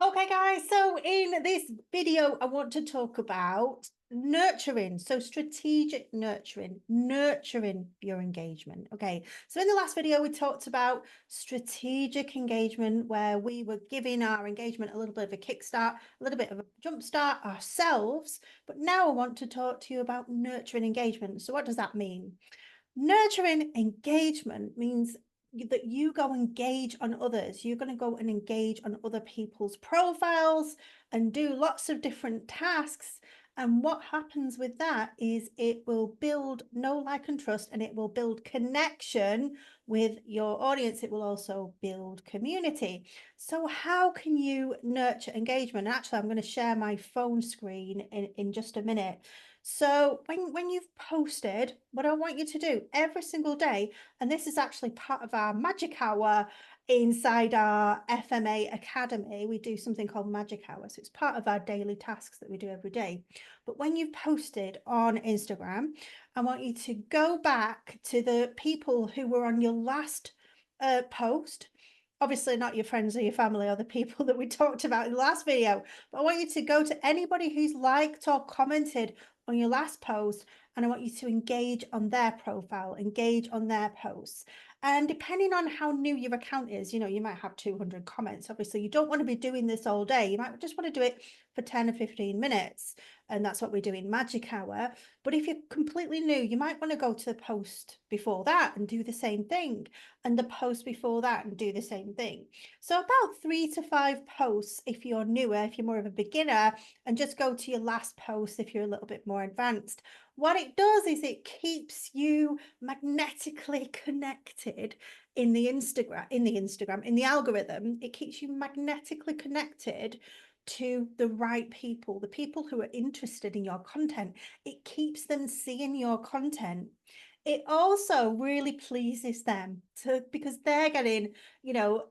Okay, guys, so in this video, I want to talk about nurturing. So strategic nurturing your engagement. Okay, so in the last video, we talked about strategic engagement, where we were giving our engagement a little bit of a kickstart, a little bit of a jump start ourselves. But now I want to talk to you about nurturing engagement. So what does that mean? Nurturing engagement means that you go engage on others. You're going to go and engage on other people's profiles and do lots of different tasks. And what happens with that is it will build know, like, and trust, and it will build connection with your audience. It will also build community. So how can you nurture engagement? Actually, I'm going to share my phone screen in just a minute. So when you've posted, what I want you to do every single day, and this is actually part of our magic hour inside our FMA Academy, we do something called magic hour. So it's part of our daily tasks that we do every day. But when you've posted on Instagram, I want you to go back to the people who were on your last post. Obviously not your friends or your family or the people that we talked about in the last video, but I want you to go to anybody who's liked or commented on your last post, and I want you to engage on their profile, engage on their posts. And depending on how new your account is, you might have 200 comments. Obviously, you don't want to be doing this all day. You might just want to do it for 10 or 15 minutes. And that's what we do in Magic Hour. But if you're completely new, you might want to go to the post before that and do the same thing, and the post before that and do the same thing. So about 3 to 5 posts if you're newer, if you're more of a beginner, and just go to your last post if you're a little bit more advanced. What it does is it keeps you magnetically connected in the algorithm. It keeps you magnetically connected to the right people, the people who are interested in your content. It keeps them seeing your content. It also really pleases them because they're getting,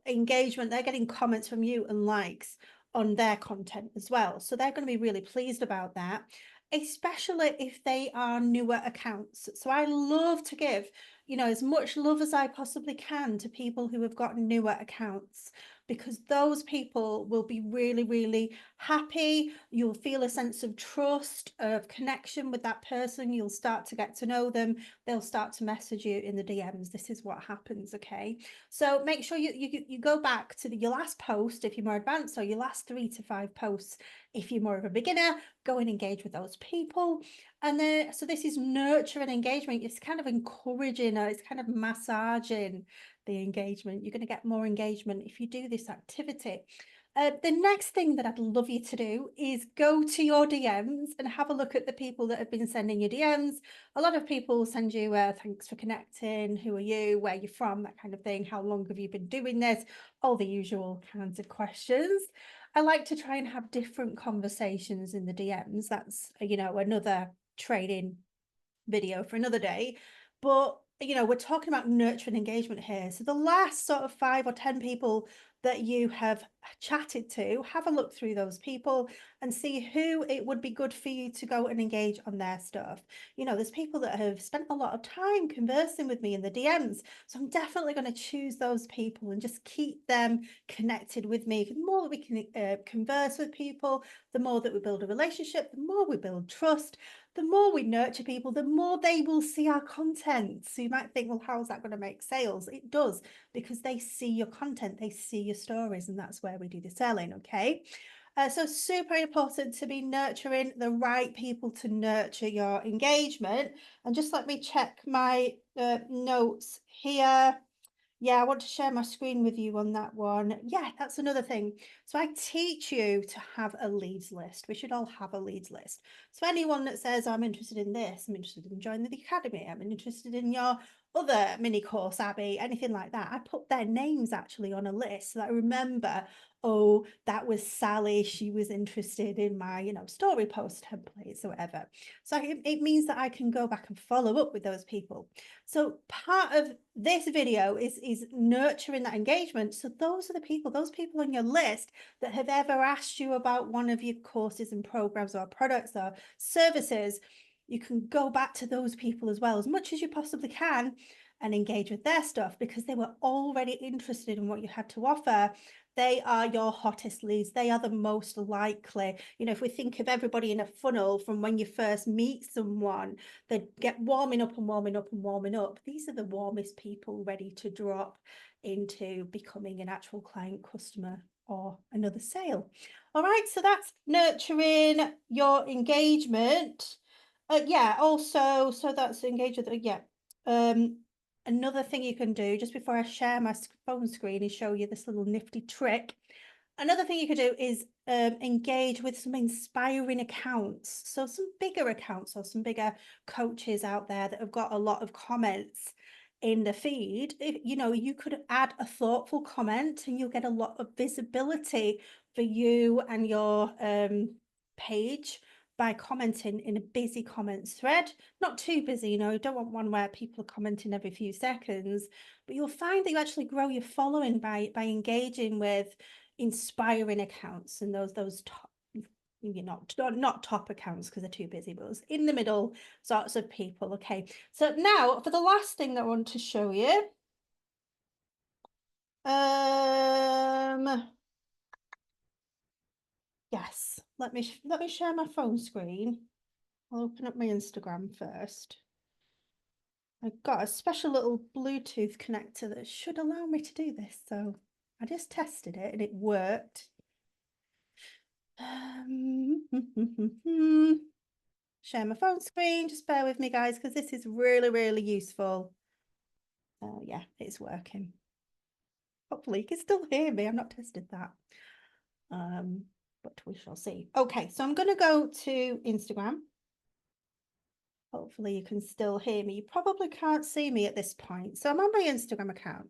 engagement, they're getting comments from you and likes on their content as well. So they're going to be really pleased about that, especially if they are newer accounts. So I love to give, as much love as I possibly can to people who have got newer accounts, because those people will be really, really happy. You'll feel a sense of trust, of connection with that person. You'll start to get to know them. They'll start to message you in the DMs. This is what happens, okay? So make sure you go back to your last post if you're more advanced, or your last 3 to 5 posts if you're more of a beginner. Go and engage with those people. And then, so this is nurturing engagement. It's kind of encouraging, or it's kind of massaging the engagement. You're going to get more engagement if you do this activity. The next thing that I'd love you to do is go to your DMs and have a look at the people that have been sending you DMs. A lot of people send you thanks for connecting, who are you, where you're from, that kind of thing. How long have you been doing this? All the usual kinds of questions. I like to try and have different conversations in the DMs. That's, another training video for another day. But, we're talking about nurturing engagement here. So the last sort of 5 or 10 people that you have chatted to, have a look through those people and see who it would be good for you to go and engage on their stuff. There's people that have spent a lot of time conversing with me in the DMs. So I'm definitely going to choose those people and just keep them connected with me. The more that we can converse with people, the more that we build a relationship, the more we build trust, the more we nurture people, the more they will see our content. So you might think, well, how is that going to make sales? It does, because they see your content, they see your stories, and that's where we do the selling, okay? So super important to be nurturing the right people to nurture your engagement. And just let me check my notes here. Yeah, I want to share my screen with you on that one. Yeah, that's another thing. So I teach you to have a leads list. We should all have a leads list. So anyone that says, I'm interested in this, I'm interested in joining the academy, I'm interested in your other mini course, Abbie, anything like that, I put their names actually on a list so that I remember, oh, that was Sally, she was interested in my, story post templates or whatever. So it means that I can go back and follow up with those people. So part of this video is nurturing that engagement. So those are those people on your list that have ever asked you about one of your courses and programs or products or services. You can go back to those people as well, as much as you possibly can, and engage with their stuff because they were already interested in what you had to offer. They are your hottest leads. They are the most likely. You know, if we think of everybody in a funnel from when you first meet someone, they get warming up and warming up and warming up. These are the warmest people ready to drop into becoming an actual client, customer, or another sale. All right, so that's nurturing your engagement. Yeah, also, so that's engagement. Yeah. Another thing you can do just before I share my phone screen and show you this little nifty trick. Another thing you could do is engage with some inspiring accounts. So some bigger accounts or some bigger coaches out there that have got a lot of comments in the feed. You know, you could add a thoughtful comment and you'll get a lot of visibility for you and your page by commenting in a busy comments thread. Not too busy, you know, you don't want one where people are commenting every few seconds, but you'll find that you actually grow your following by engaging with inspiring accounts and those top, you know, not top accounts because they're too busy, but in the middle sorts of people. Okay, so now for the last thing that I want to show you, yes, let me share my phone screen. I'll open up my Instagram first. I've got a special little Bluetooth connector that should allow me to do this, so I just tested it and it worked. Share my phone screen, just bear with me guys, because this is really useful. Yeah, it's working. Hopefully you can still hear me. I've not tested that. But we shall see. Okay, so I'm going to go to Instagram. Hopefully you can still hear me. You probably can't see me at this point. So I'm on my Instagram account.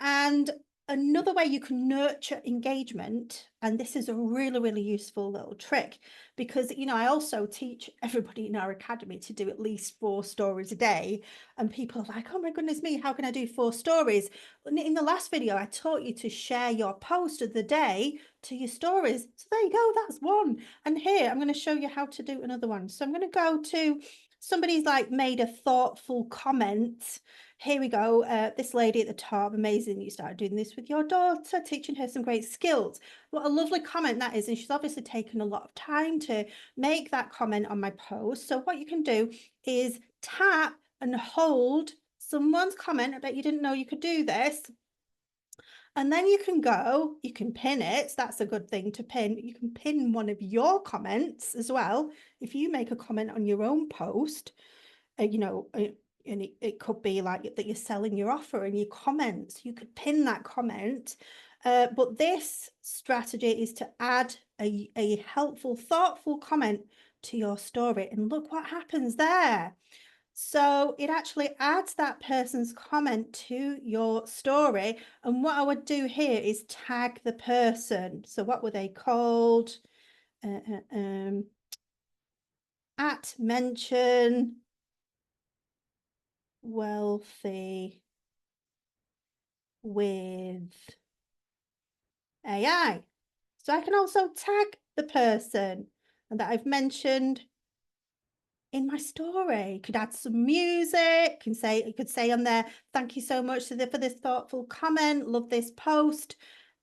And another way you can nurture engagement, and this is a really useful little trick, because, you know, I also teach everybody in our academy to do at least 4 stories a day. And people are like, oh my goodness me, how can I do 4 stories? In the last video, I taught you to share your post of the day to your stories. So there you go, that's one. And here, I'm going to show you how to do another one. So I'm going to go to somebody's like made a thoughtful comment. Here we go. This lady at the top, amazing. You started doing this with your daughter, teaching her some great skills. What a lovely comment that is. And she's obviously taken a lot of time to make that comment on my post. So what you can do is tap and hold someone's comment. I bet you didn't know you could do this. And then you can go, you can pin it. So that's a good thing to pin. You can pin one of your comments as well. If you make a comment on your own post, you know, and it could be like that you're selling your offer and your comments, you could pin that comment. But this strategy is to add a helpful, thoughtful comment to your story. And look what happens there. So it actually adds that person's comment to your story. And what I would do here is tag the person. So what were they called? At mention wealthy with AI. So I can also tag the person and that I've mentioned in my story. Could add some music, can say, you could say on there, thank you so much for this thoughtful comment, love this post,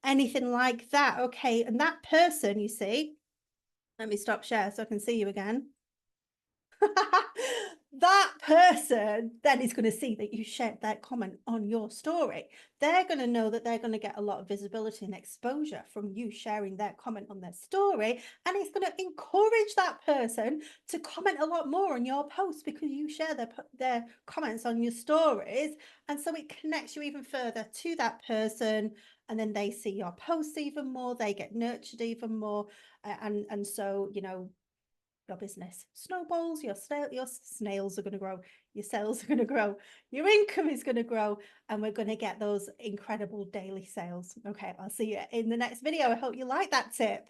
anything like that. Okay, and that person, you see, let me stop share so I can see you again. That person then is going to see that you shared that comment on your story. They're going to know that they're going to get a lot of visibility and exposure from you sharing their comment on their story, and it's going to encourage that person to comment a lot more on your posts because you share their comments on your stories, and so it connects you even further to that person, and then they see your posts even more, they get nurtured even more, and so, you know, your business snowballs, your snails are going to grow, your sales are going to grow, your income is going to grow, and we're going to get those incredible daily sales. Okay, I'll see you in the next video. I hope you like that tip.